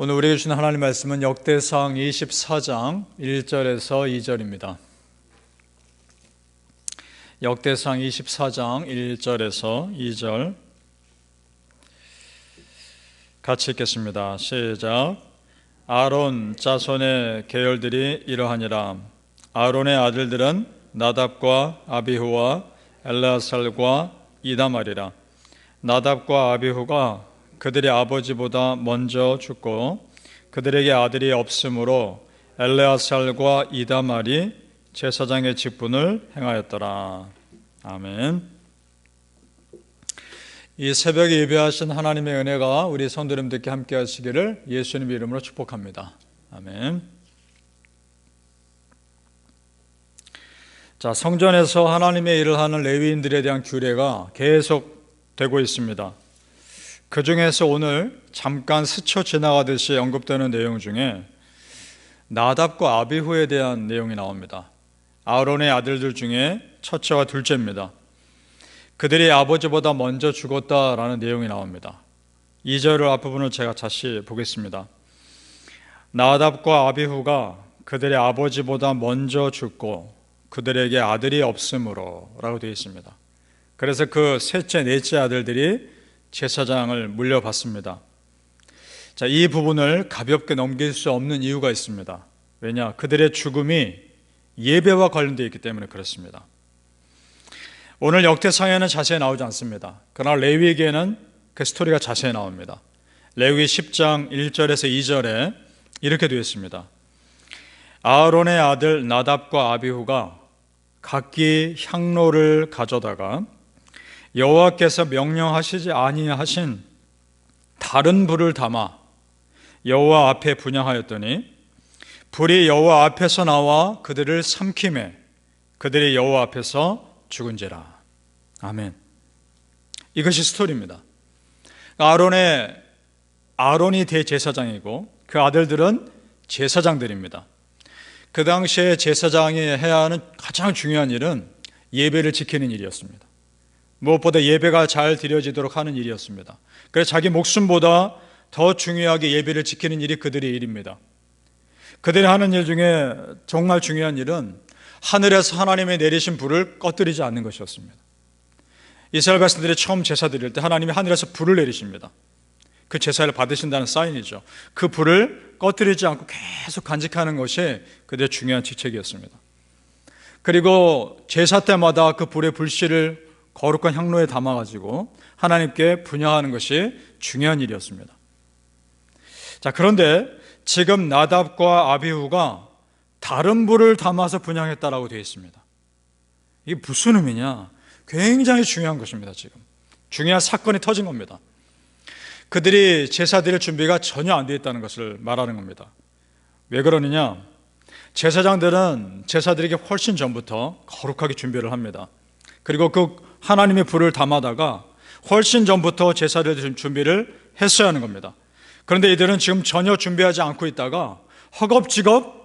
오늘 우리에게 주신 하나님 말씀은 역대상 24장 1절에서 2절입니다. 역대상 24장 1절에서 2절 같이 읽겠습니다. 시작. 아론 자손의 계열들이 이러하니라. 아론의 아들들은 나답과 아비후와 엘르아살과 이다말이라. 나답과 아비후가 그들의 아버지보다 먼저 죽고 그들에게 아들이 없으므로 엘르아살과 이다말이 제사장의 직분을 행하였더라. 아멘. 이 새벽에 예배하신 하나님의 은혜가 우리 성도님들께 함께 하시기를 예수님의 이름으로 축복합니다. 아멘. 자, 성전에서 하나님의 일을 하는 레위인들에 대한 규례가 계속되고 있습니다. 그 중에서 오늘 잠깐 스쳐 지나가듯이 언급되는 내용 중에 나답과 아비후에 대한 내용이 나옵니다. 아론의 아들들 중에 첫째와 둘째입니다. 그들이 아버지보다 먼저 죽었다라는 내용이 나옵니다. 2절 앞부분을 제가 다시 보겠습니다. 나답과 아비후가 그들의 아버지보다 먼저 죽고 그들에게 아들이 없으므로 라고 되어 있습니다. 그래서 그 셋째, 넷째 아들들이 제사장을 물려받습니다. 자, 이 부분을 가볍게 넘길 수 없는 이유가 있습니다. 왜냐? 그들의 죽음이 예배와 관련되어 있기 때문에 그렇습니다. 오늘 역대상에는 자세히 나오지 않습니다. 그러나 레위기에는 그 스토리가 자세히 나옵니다. 레위기 10장 1절에서 2절에 이렇게 되어 있습니다. 아론의 아들 나답과 아비후가 각기 향로를 가져다가 여호와께서 명령하시지 아니하신 다른 불을 담아 여호와 앞에 분향하였더니 불이 여호와 앞에서 나와 그들을 삼키매 그들이 여호와 앞에서 죽은지라. 아멘. 이것이 스토리입니다. 아론이 대제사장이고 그 아들들은 제사장들입니다. 그 당시에 제사장이 해야 하는 가장 중요한 일은 예배를 지키는 일이었습니다. 무엇보다 예배가 잘 드려지도록 하는 일이었습니다. 그래서 자기 목숨보다 더 중요하게 예배를 지키는 일이 그들의 일입니다. 그들이 하는 일 중에 정말 중요한 일은 하늘에서 하나님의 내리신 불을 꺼뜨리지 않는 것이었습니다. 이스라엘 백성들이 처음 제사 드릴 때 하나님이 하늘에서 불을 내리십니다. 그 제사를 받으신다는 사인이죠. 그 불을 꺼뜨리지 않고 계속 간직하는 것이 그들의 중요한 직책이었습니다. 그리고 제사 때마다 그 불의 불씨를 거룩한 향로에 담아가지고 하나님께 분향하는 것이 중요한 일이었습니다. 자, 그런데 지금 나답과 아비후가 다른 불을 담아서 분향했다라고 되어 있습니다. 이게 무슨 의미냐? 굉장히 중요한 것입니다. 지금 중요한 사건이 터진 겁니다. 그들이 제사 드릴 준비가 전혀 안 되어 있다는 것을 말하는 겁니다. 왜 그러느냐? 제사장들은 제사 드리기 훨씬 전부터 거룩하게 준비를 합니다. 그리고 그 하나님의 불을 담아다가 훨씬 전부터 제사를 드릴 준비를 했어야 하는 겁니다. 그런데 이들은 지금 전혀 준비하지 않고 있다가 허겁지겁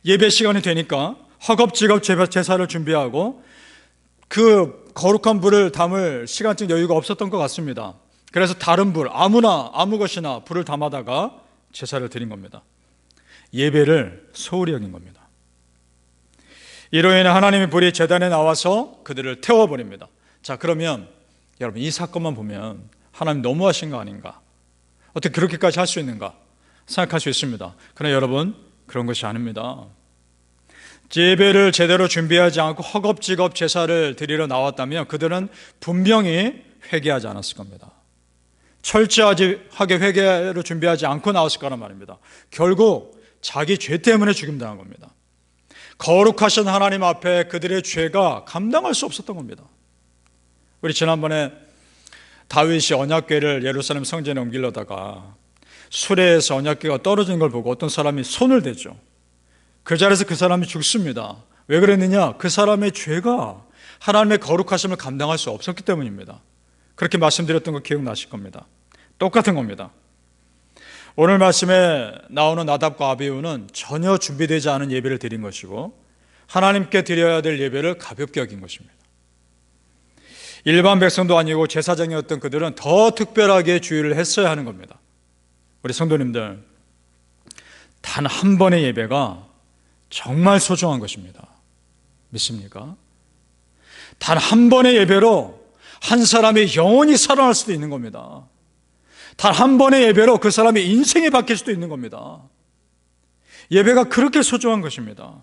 예배 시간이 되니까 허겁지겁 제사를 준비하고 그 거룩한 불을 담을 시간적 여유가 없었던 것 같습니다. 그래서 다른 불, 아무 것이나 불을 담아다가 제사를 드린 겁니다. 예배를 소홀히 여긴 겁니다. 이로 인해 하나님의 불이 제단에 나와서 그들을 태워버립니다. 자, 그러면 여러분 이 사건만 보면 하나님 너무하신 거 아닌가? 어떻게 그렇게까지 할 수 있는가? 생각할 수 있습니다. 그러나 여러분 그런 것이 아닙니다. 예배를 제대로 준비하지 않고 허겁지겁 제사를 드리러 나왔다면 그들은 분명히 회개하지 않았을 겁니다. 철저하게 회개를 준비하지 않고 나왔을 거란 말입니다. 결국 자기 죄 때문에 죽임당한 겁니다. 거룩하신 하나님 앞에 그들의 죄가 감당할 수 없었던 겁니다. 우리 지난번에 다윗이 언약궤를 예루살렘 성전에 옮기려다가 수레에서 언약궤가 떨어진 걸 보고 어떤 사람이 손을 대죠. 그 자리에서 그 사람이 죽습니다. 왜 그랬느냐? 그 사람의 죄가 하나님의 거룩하심을 감당할 수 없었기 때문입니다. 그렇게 말씀드렸던 거 기억나실 겁니다. 똑같은 겁니다. 오늘 말씀에 나오는 나답과 아비후는 전혀 준비되지 않은 예배를 드린 것이고 하나님께 드려야 될 예배를 가볍게 여긴 것입니다. 일반 백성도 아니고 제사장이었던 그들은 더 특별하게 주의를 했어야 하는 겁니다. 우리 성도님들, 단 한 번의 예배가 정말 소중한 것입니다. 믿습니까? 단 한 번의 예배로 한 사람의 영혼이 살아날 수도 있는 겁니다. 단 한 번의 예배로 그 사람의 인생이 바뀔 수도 있는 겁니다. 예배가 그렇게 소중한 것입니다.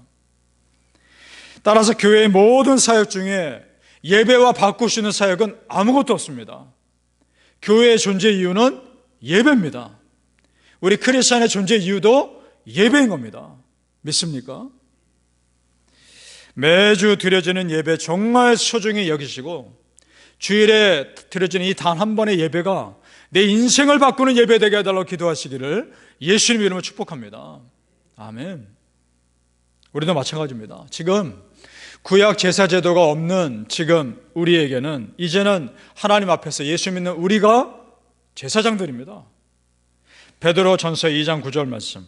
따라서 교회의 모든 사역 중에 예배와 바꾸시는 사역은 아무것도 없습니다. 교회의 존재 이유는 예배입니다. 우리 크리스천의 존재 이유도 예배인 겁니다. 믿습니까? 매주 드려지는 예배 정말 소중히 여기시고, 주일에 드려지는 이 단 한 번의 예배가 내 인생을 바꾸는 예배 되게 해달라고 기도하시기를 예수님 이름으로 축복합니다. 아멘. 우리도 마찬가지입니다. 지금 구약 제사 제도가 없는 지금 우리에게는 이제는 하나님 앞에서 예수 믿는 우리가 제사장들입니다. 베드로 전서 2장 9절 말씀.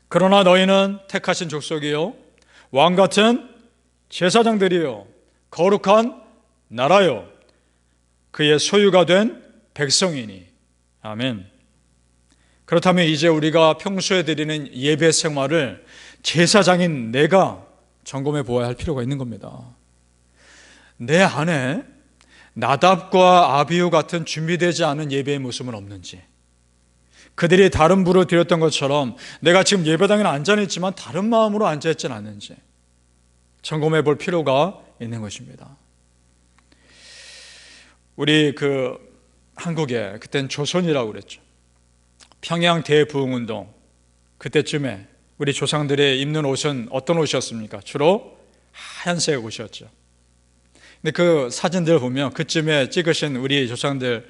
그러나 너희는 택하신 족속이요 왕같은 제사장들이요 거룩한 나라요 그의 소유가 된 백성이니. 아멘. 그렇다면 이제 우리가 평소에 드리는 예배 생활을 제사장인 내가 점검해 보아야 할 필요가 있는 겁니다. 내 안에 나답과 아비후 같은 준비되지 않은 예배의 모습은 없는지, 그들이 다른 부를 드렸던 것처럼 내가 지금 예배당에 앉아있지만 다른 마음으로 앉아있지는 않는지 점검해 볼 필요가 있는 것입니다. 우리 한국에 그때는 조선이라고 그랬죠. 평양 대부흥운동 그때쯤에 우리 조상들의 입는 옷은 어떤 옷이었습니까? 주로 하얀색 옷이었죠. 근데 그 사진들 보면 그쯤에 찍으신 우리 조상들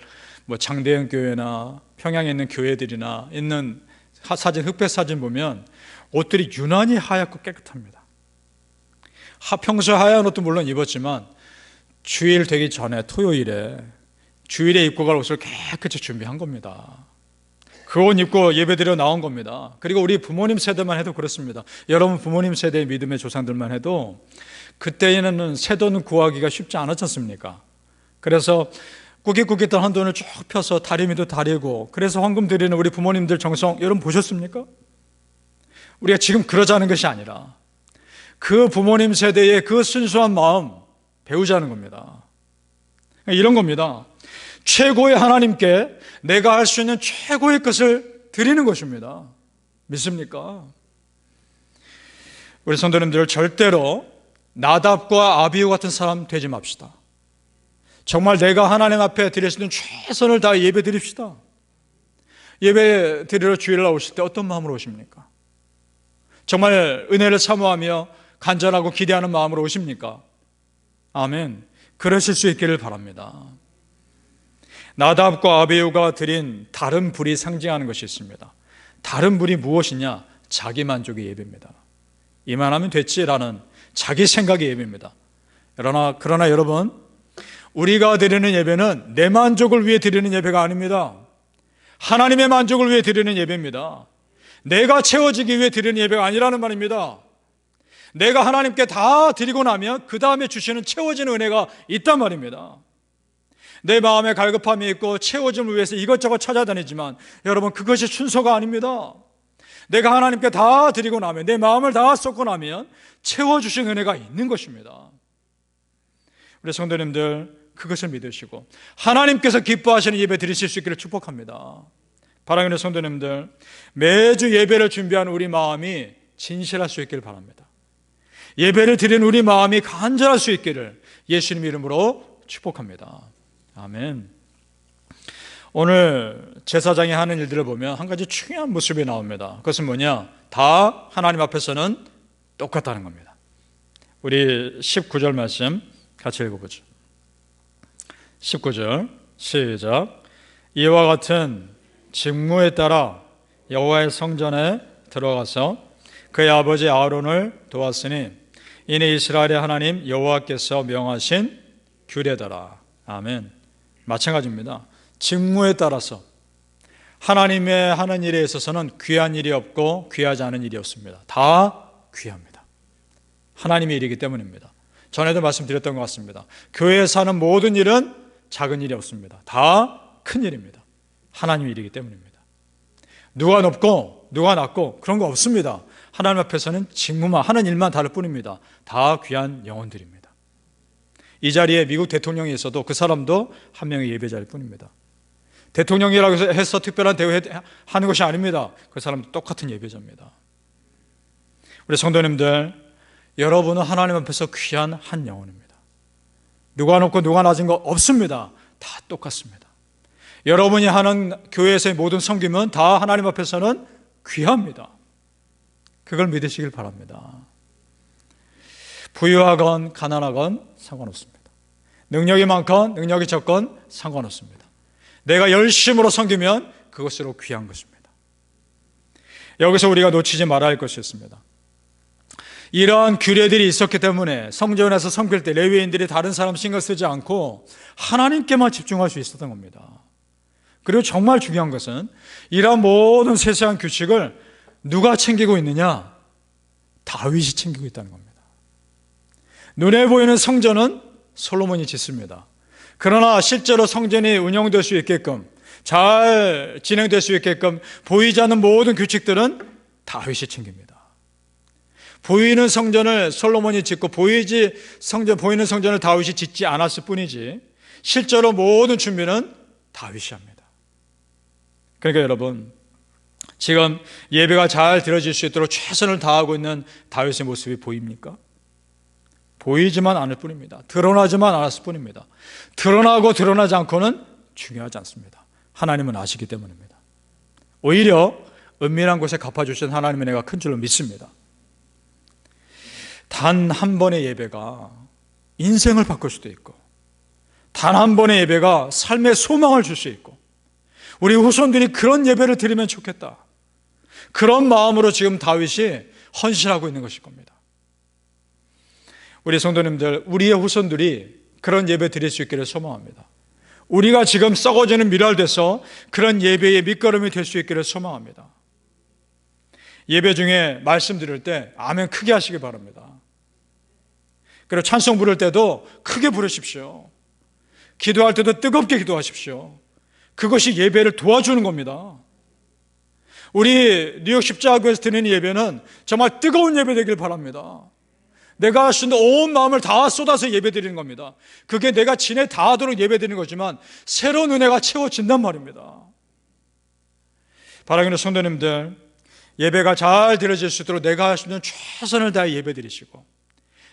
장대현 교회나 평양에 있는 교회들이나 있는 사진, 흑백 사진 보면 옷들이 유난히 하얗고 깨끗합니다. 평소 하얀 옷도 물론 입었지만 주일 되기 전에 토요일에 주일에 입고 갈 옷을 깨끗이 준비한 겁니다. 그 옷 입고 예배드려 나온 겁니다. 그리고 우리 부모님 세대만 해도 그렇습니다. 여러분 부모님 세대의 믿음의 조상들만 해도 그때에는 새돈 구하기가 쉽지 않았지 않습니까? 그래서 꾸깃꾸깃한 헌돈을 쭉 펴서 다리미도 다리고, 그래서 헌금 드리는 우리 부모님들 정성 여러분 보셨습니까? 우리가 지금 그러자는 것이 아니라 그 부모님 세대의 그 순수한 마음 배우자는 겁니다. 이런 겁니다. 최고의 하나님께 내가 할 수 있는 최고의 것을 드리는 것입니다. 믿습니까? 우리 성도님들 절대로 나답과 아비후 같은 사람 되지 맙시다. 정말 내가 하나님 앞에 드릴 수 있는 최선을 다해 예배 드립시다. 예배 드리러 주일날 오실 때 어떤 마음으로 오십니까? 정말 은혜를 사모하며 간절하고 기대하는 마음으로 오십니까? 아멘. 그러실 수 있기를 바랍니다. 나답과 아비후가 드린 다른 불이 상징하는 것이 있습니다. 다른 불이 무엇이냐? 자기 만족의 예배입니다. 이만하면 됐지라는 자기 생각의 예배입니다. 그러나 여러분, 우리가 드리는 예배는 내 만족을 위해 드리는 예배가 아닙니다. 하나님의 만족을 위해 드리는 예배입니다. 내가 채워지기 위해 드리는 예배가 아니라는 말입니다. 내가 하나님께 다 드리고 나면 그 다음에 주시는 채워지는 은혜가 있단 말입니다. 내 마음에 갈급함이 있고 채워짐을 위해서 이것저것 찾아다니지만 여러분, 그것이 순서가 아닙니다. 내가 하나님께 다 드리고 나면, 내 마음을 다 쏟고 나면 채워주신 은혜가 있는 것입니다. 우리 성도님들, 그것을 믿으시고 하나님께서 기뻐하시는 예배 드리실 수 있기를 축복합니다. 사랑하는 성도님들, 매주 예배를 준비하는 우리 마음이 진실할 수 있기를 바랍니다. 예배를 드리는 우리 마음이 간절할 수 있기를 예수님 이름으로 축복합니다. 아멘. 오늘 제사장이 하는 일들을 보면 한 가지 중요한 모습이 나옵니다. 그것은 뭐냐? 다 하나님 앞에서는 똑같다는 겁니다. 우리 19절 말씀 같이 읽어보죠. 19절 시작. 이와 같은 직무에 따라 여호와의 성전에 들어가서 그의 아버지 아론을 도왔으니 이는 이스라엘의 하나님 여호와께서 명하신 규례더라. 아멘. 마찬가지입니다. 직무에 따라서 하나님의 하는 일에 있어서는 귀한 일이 없고 귀하지 않은 일이 없습니다. 다 귀합니다. 하나님의 일이기 때문입니다. 전에도 말씀드렸던 것 같습니다. 교회에서 하는 모든 일은 작은 일이 없습니다. 다 큰 일입니다. 하나님의 일이기 때문입니다. 누가 높고 누가 낮고 그런 거 없습니다. 하나님 앞에서는 직무만 하는 일만 다를 뿐입니다. 다 귀한 영혼들입니다. 이 자리에 미국 대통령이 있어도 그 사람도 한 명의 예배자일 뿐입니다. 대통령이라고 해서 특별한 대우하는 것이 아닙니다. 그 사람도 똑같은 예배자입니다. 우리 성도님들, 여러분은 하나님 앞에서 귀한 한 영혼입니다. 누가 높고 누가 낮은 거 없습니다. 다 똑같습니다. 여러분이 하는 교회에서의 모든 섬김은 다 하나님 앞에서는 귀합니다. 그걸 믿으시길 바랍니다. 부유하건 가난하건 상관없습니다. 능력이 많건 능력이 적건 상관없습니다. 내가 열심으로 섬기면 그것으로 귀한 것입니다. 여기서 우리가 놓치지 말아야 할 것이 있습니다. 이러한 규례들이 있었기 때문에 성전에서 섬길 때 레위인들이 다른 사람 신경 쓰지 않고 하나님께만 집중할 수 있었던 겁니다. 그리고 정말 중요한 것은 이러한 모든 세세한 규칙을 누가 챙기고 있느냐? 다윗이 챙기고 있다는 겁니다. 눈에 보이는 성전은 솔로몬이 짓습니다. 그러나 실제로 성전이 운영될 수 있게끔, 잘 진행될 수 있게끔 보이지 않는 모든 규칙들은 다윗이 챙깁니다. 보이는 성전을 솔로몬이 짓고 보이는 성전을 다윗이 짓지 않았을 뿐이지 실제로 모든 준비는 다윗이 합니다. 그러니까 여러분, 지금 예배가 잘 드려질 수 있도록 최선을 다하고 있는 다윗의 모습이 보입니까? 보이지만 않을 뿐입니다. 드러나지만 않았을 뿐입니다. 드러나고 드러나지 않고는 중요하지 않습니다. 하나님은 아시기 때문입니다. 오히려 은밀한 곳에 갚아주신 하나님의 내가 큰 줄로 믿습니다. 단 한 번의 예배가 인생을 바꿀 수도 있고, 단 한 번의 예배가 삶의 소망을 줄 수 있고, 우리 후손들이 그런 예배를 드리면 좋겠다, 그런 마음으로 지금 다윗이 헌신하고 있는 것일 겁니다. 우리 성도님들, 우리의 후손들이 그런 예배 드릴 수 있기를 소망합니다. 우리가 지금 썩어지는 미랄 돼서 그런 예배의 밑거름이 될 수 있기를 소망합니다. 예배 중에 말씀 드릴 때 아멘 크게 하시기 바랍니다. 그리고 찬송 부를 때도 크게 부르십시오. 기도할 때도 뜨겁게 기도하십시오. 그것이 예배를 도와주는 겁니다. 우리 뉴욕 십자가교회에서 드리는 예배는 정말 뜨거운 예배 되길 바랍니다. 내가 할 수 있는 온 마음을 다 쏟아서 예배 드리는 겁니다. 그게 내가 진에 다하도록 예배 드리는 거지만 새로운 은혜가 채워진단 말입니다. 바라기는 성도님들, 예배가 잘 드려질 수 있도록 내가 할 수 있는 최선을 다해 예배 드리시고,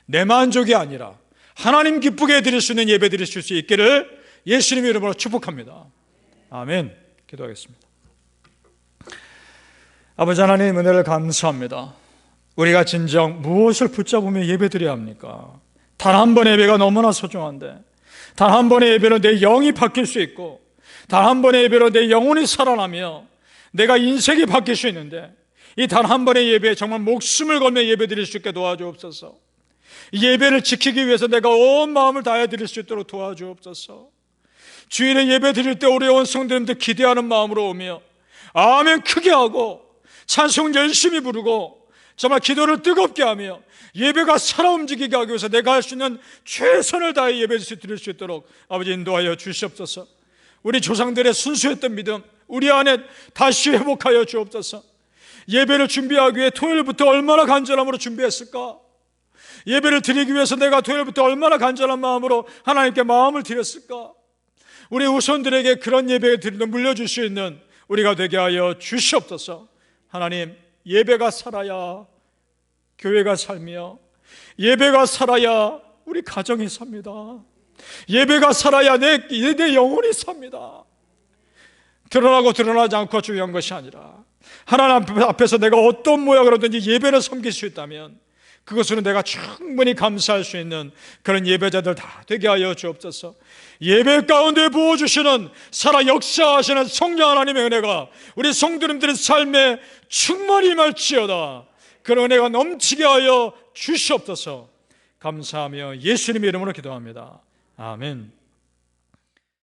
내 만족이 아니라 하나님 기쁘게 드릴 수 있는 예배 드리실 수 있기를 예수님의 이름으로 축복합니다. 아멘. 기도하겠습니다. 아버지 하나님, 은혜를 감사합니다. 우리가 진정 무엇을 붙잡으며 예배드려야 합니까? 단 한 번의 예배가 너무나 소중한데, 단 한 번의 예배로 내 영이 바뀔 수 있고, 단 한 번의 예배로 내 영혼이 살아나며 내가 인생이 바뀔 수 있는데, 이 단 한 번의 예배에 정말 목숨을 걸며 예배드릴 수 있게 도와주옵소서. 이 예배를 지키기 위해서 내가 온 마음을 다해 드릴 수 있도록 도와주옵소서. 주일에 예배 드릴 때 우리 온 성도님들 기대하는 마음으로 오며 아멘 크게 하고 찬송 열심히 부르고 정말 기도를 뜨겁게 하며 예배가 살아 움직이게 하기 위해서 내가 할 수 있는 최선을 다해 예배 드릴 수 있도록 아버지 인도하여 주시옵소서. 우리 조상들의 순수했던 믿음 우리 안에 다시 회복하여 주옵소서. 예배를 준비하기 위해 토요일부터 얼마나 간절함으로 준비했을까? 예배를 드리기 위해서 내가 토요일부터 얼마나 간절한 마음으로 하나님께 마음을 드렸을까? 우리 후손들에게 그런 예배를 드리며 물려줄 수 있는 우리가 되게 하여 주시옵소서. 하나님, 예배가 살아야 교회가 살며, 예배가 살아야 우리 가정이 삽니다. 예배가 살아야 내 영혼이 삽니다. 드러나고 드러나지 않고 중요한 것이 아니라 하나님 앞에서 내가 어떤 모양으로든지 예배를 섬길 수 있다면 그것으로 내가 충분히 감사할 수 있는 그런 예배자들 다 되게 하여 주옵소서. 예배 가운데 부어주시는 살아 역사하시는 성령 하나님의 은혜가 우리 성도님들의 삶에 충만히 임할지어다. 그런 은혜가 넘치게 하여 주시옵소서. 감사하며 예수님의 이름으로 기도합니다. 아멘.